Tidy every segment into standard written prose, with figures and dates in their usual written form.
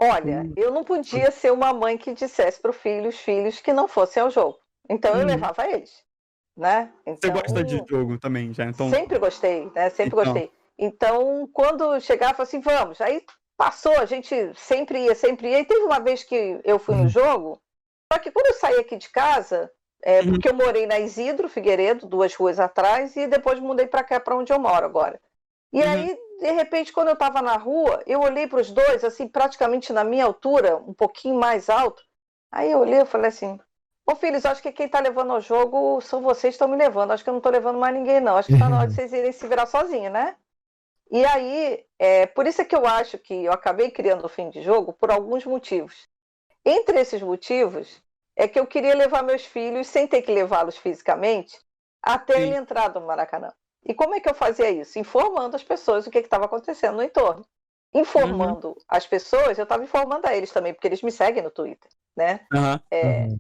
Olha, Hum, eu não podia ser uma mãe que dissesse para os filhos que não fossem ao jogo. Então eu uhum. levava eles, né? Você gosta de Então, jogo também, já, então. sempre gostei, né? Sempre Então. gostei. Então, quando chegava assim, vamos, aí passou, a gente sempre ia, sempre ia. E teve uma vez que eu fui no Uhum. jogo, só que quando eu saí aqui de casa, Uhum, porque eu morei na Isidro Figueiredo, 2 ruas atrás, e depois mudei para cá, para onde eu moro agora. E uhum, aí, de repente, quando eu estava na rua, eu olhei para os dois, assim, praticamente na minha altura, um pouquinho mais alto. Aí eu olhei e falei assim: Ô filhos, acho que quem está levando ao jogo são vocês que estão me levando. Acho que eu não estou levando mais ninguém, não. Acho que está na hora de vocês irem se virar sozinhos, né? E aí, por isso é que eu acho que eu acabei criando o fim de jogo por alguns motivos. Entre esses motivos, é que eu queria levar meus filhos, sem ter que levá-los fisicamente, até ele sim. entrar no Maracanã. E como é que eu fazia isso? Informando as pessoas o que estava acontecendo no entorno. Uhum, Informando as pessoas, eu estava informando a eles também, porque eles me seguem no Twitter, né? aham, Aham.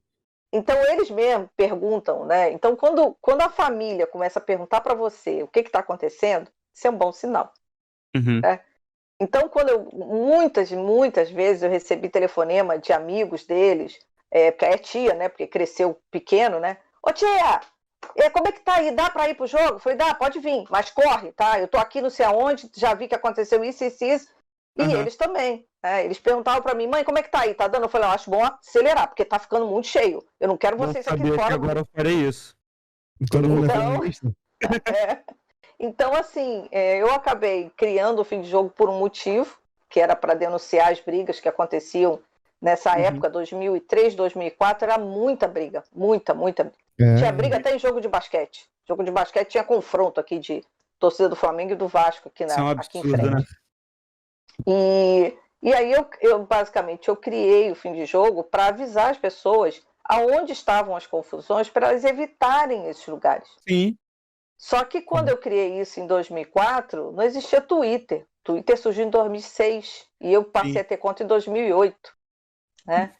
Então eles mesmos perguntam, né? Então quando a família começa a perguntar para você o que está acontecendo, isso é um bom sinal, uhum. né? Então muitas vezes eu recebi telefonema de amigos deles, porque é tia, né? Porque cresceu pequeno, né? Ô tia, como é que tá aí? Dá para ir pro jogo? Eu falei, dá, pode vir, mas corre, tá? Eu tô aqui não sei aonde, já vi que aconteceu isso, isso, isso. E Aham. eles também. Eles perguntavam para mim, mãe, como é que tá aí? Tá dando? Eu falei, eu acho bom acelerar, porque tá ficando muito cheio. Eu não quero Bom vocês aqui saber que fora. agora eu farei isso. Todo mundo levando Então, a lista? é, então assim, eu acabei criando o fim de jogo por um motivo, que era para denunciar as brigas que aconteciam nessa Uhum. época, 2003, 2004, era muita briga, muita, muita briga. Tinha briga É. até em jogo de basquete. Jogo de basquete tinha confronto aqui de torcida do Flamengo e do Vasco aqui, Isso é um aqui em absurdo, né? frente. E aí basicamente eu criei o fim de jogo para avisar as pessoas aonde estavam as confusões para elas evitarem esses lugares. Sim. Só que quando eu criei isso em 2004, não existia Twitter. Twitter surgiu em 2006 e eu passei Sim. a ter conta em 2008, né?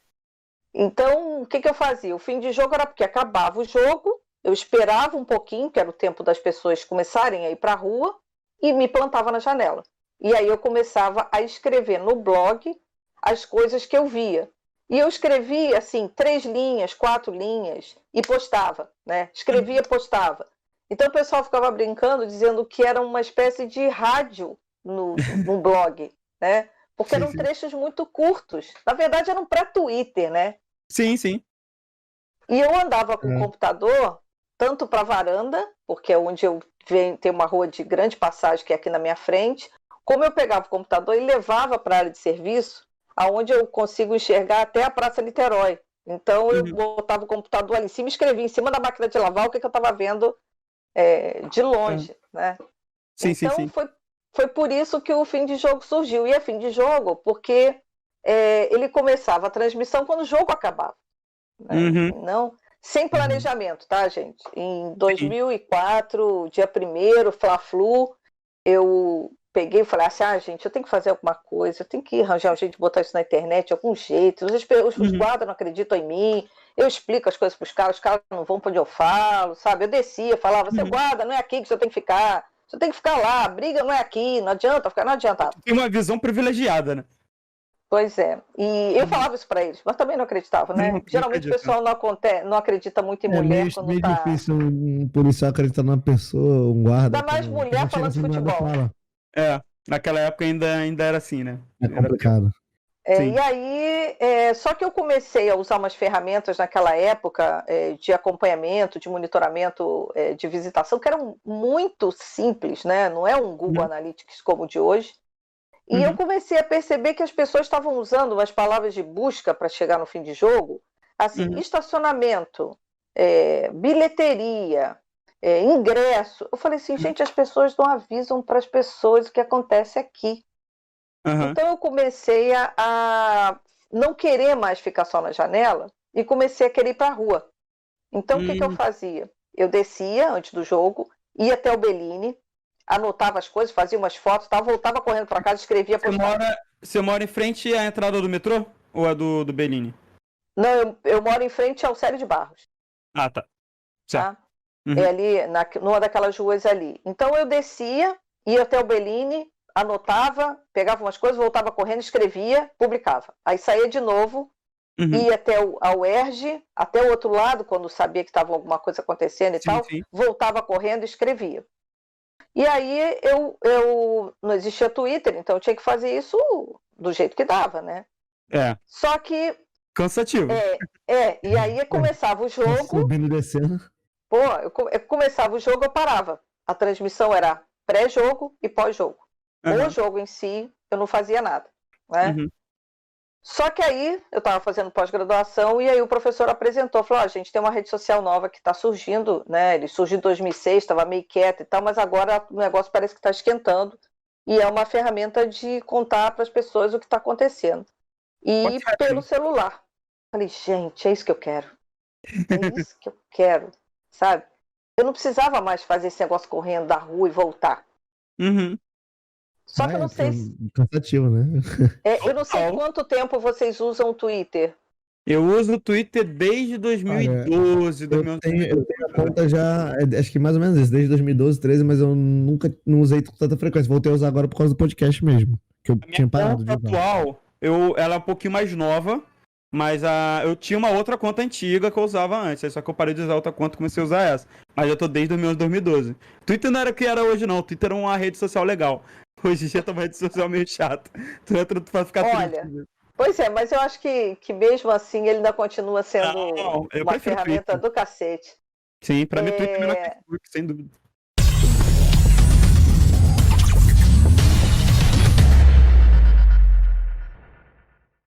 Então, o que eu fazia? O fim de jogo era porque acabava o jogo, eu esperava um pouquinho, que era o tempo das pessoas começarem a ir para a rua, e me plantava na janela. E aí eu começava a escrever no blog as coisas que eu via. E eu escrevia, assim, 3 linhas, 4 linhas, e postava, né? Escrevia, postava. Então o pessoal ficava brincando, dizendo que era uma espécie de rádio no blog, né? Porque Sim, eram sim. trechos muito curtos. Na verdade, eram para Twitter, né? Sim, sim. E eu andava com o É. computador tanto para a varanda, porque é onde eu venho, tem uma rua de grande passagem que é aqui na minha frente, como eu pegava o computador e levava para a área de serviço, aonde eu consigo enxergar até a Praça Niterói. Então eu Uhum. botava o computador ali em cima e escrevia em cima da máquina de lavar o que eu estava vendo de É. longe, né? Sim, sim, Então sim. foi por isso que o fim de jogo surgiu. E é fim de jogo porque ele começava a transmissão quando o jogo acabava, né? Uhum. Não, sem Uhum. planejamento, tá, gente? Em Sim. 2004, dia 1º, Fla-Flu, eu peguei e falei assim, gente, eu tenho que fazer alguma coisa, eu tenho que arranjar um jeito de botar isso na internet de algum jeito, os Uhum. guardas não acreditam em mim, eu explico as coisas para os caras não vão para onde eu falo, sabe? Eu descia, falava, seu Uhum. guarda, não é aqui que você tem que ficar, você tem que ficar lá, a briga não é aqui, não adianta ficar, não adiantava. Tem uma visão privilegiada, né? Pois é. E eu Uhum. falava isso para eles, mas também não acreditava, Não, né? não Geralmente o acredito, não. pessoal não acredita muito em É mulher quando meio tá. difícil um policial acreditar numa pessoa, um guarda, Ainda mais mulher quando chega falando de assim do nada futebol. fala. É, naquela época ainda era assim, né? É Era pior. complicado. E Sim. aí, só que eu comecei a usar umas ferramentas naquela época de acompanhamento, de monitoramento de visitação, que eram muito simples, né? Não é um Google Uhum. Analytics como o de hoje. E eu Uhum. comecei a perceber que as pessoas estavam usando umas palavras de busca para chegar no fim de jogo, assim, Uhum. estacionamento, bilheteria, ingresso. Eu falei assim, Uhum. gente, as pessoas não avisam para as pessoas o que acontece aqui. Aham. Então eu comecei a não querer mais ficar só na janela e comecei a querer ir para a rua. Então o que eu Hum. fazia? Eu descia antes do jogo, ia até o Bellini, anotava as coisas, fazia umas fotos, voltava correndo para casa, escrevia, Você postava. mora, você mora em frente à entrada do metrô? Ou é do Bellini? Não, eu moro em frente ao Célio de Barros, Ah, tá. Certo. tá? É Uhum. ali, numa daquelas ruas ali. Então eu descia, ia até o Bellini, anotava, pegava umas coisas, voltava correndo, escrevia, publicava. Aí saía de novo, Uhum. ia até a UERJ, até o outro lado, quando sabia que estava alguma coisa acontecendo e Sim, tal, sim. voltava correndo e escrevia. E aí eu não existia Twitter, então eu tinha que fazer isso do jeito que dava, né? É, Só que, cansativo. e aí começava o jogo, Subindo e descendo. pô, eu começava o jogo, eu parava. A transmissão era pré-jogo e pós-jogo. Aham. O jogo em si, eu não fazia nada, né? Uhum. Só que aí eu estava fazendo pós-graduação e aí o professor apresentou, falou, a gente tem uma rede social nova que está surgindo, né? Ele surgiu em 2006, estava meio quieto e tal, mas agora o negócio parece que está esquentando e é uma ferramenta de contar para as pessoas o que está acontecendo. E WhatsApp. pelo celular. Falei, gente, é isso que eu quero. É isso que eu quero, sabe? Eu não precisava mais fazer esse negócio correndo da rua e voltar. Uhum. Só que eu não sei Cansativo, né? eu não sei Total. quanto tempo vocês usam o Twitter. Eu uso o Twitter desde 2012, Eu 2011. tenho a conta já, acho que mais ou menos isso, desde 2012, 13, mas eu nunca não usei com tanta frequência. Voltei a usar agora por causa do podcast mesmo, que eu A minha tinha parado de conta usar. atual, ela é um pouquinho mais nova, mas eu tinha uma outra conta antiga que eu usava antes, aí só que eu parei de usar outra conta e comecei a usar essa. Mas eu tô desde 2011, 2012. Twitter não era o que era hoje não, Twitter era uma rede social legal. Hoje em dia tá uma rede social meio chata. Tu entra, tu faz ficar Olha, triste. pois é, mas eu acho que mesmo assim ele ainda continua sendo Não, eu uma prefiro ferramenta Twitter. do cacete. Sim, pra mim Twitter é melhor que Facebook, sem dúvida.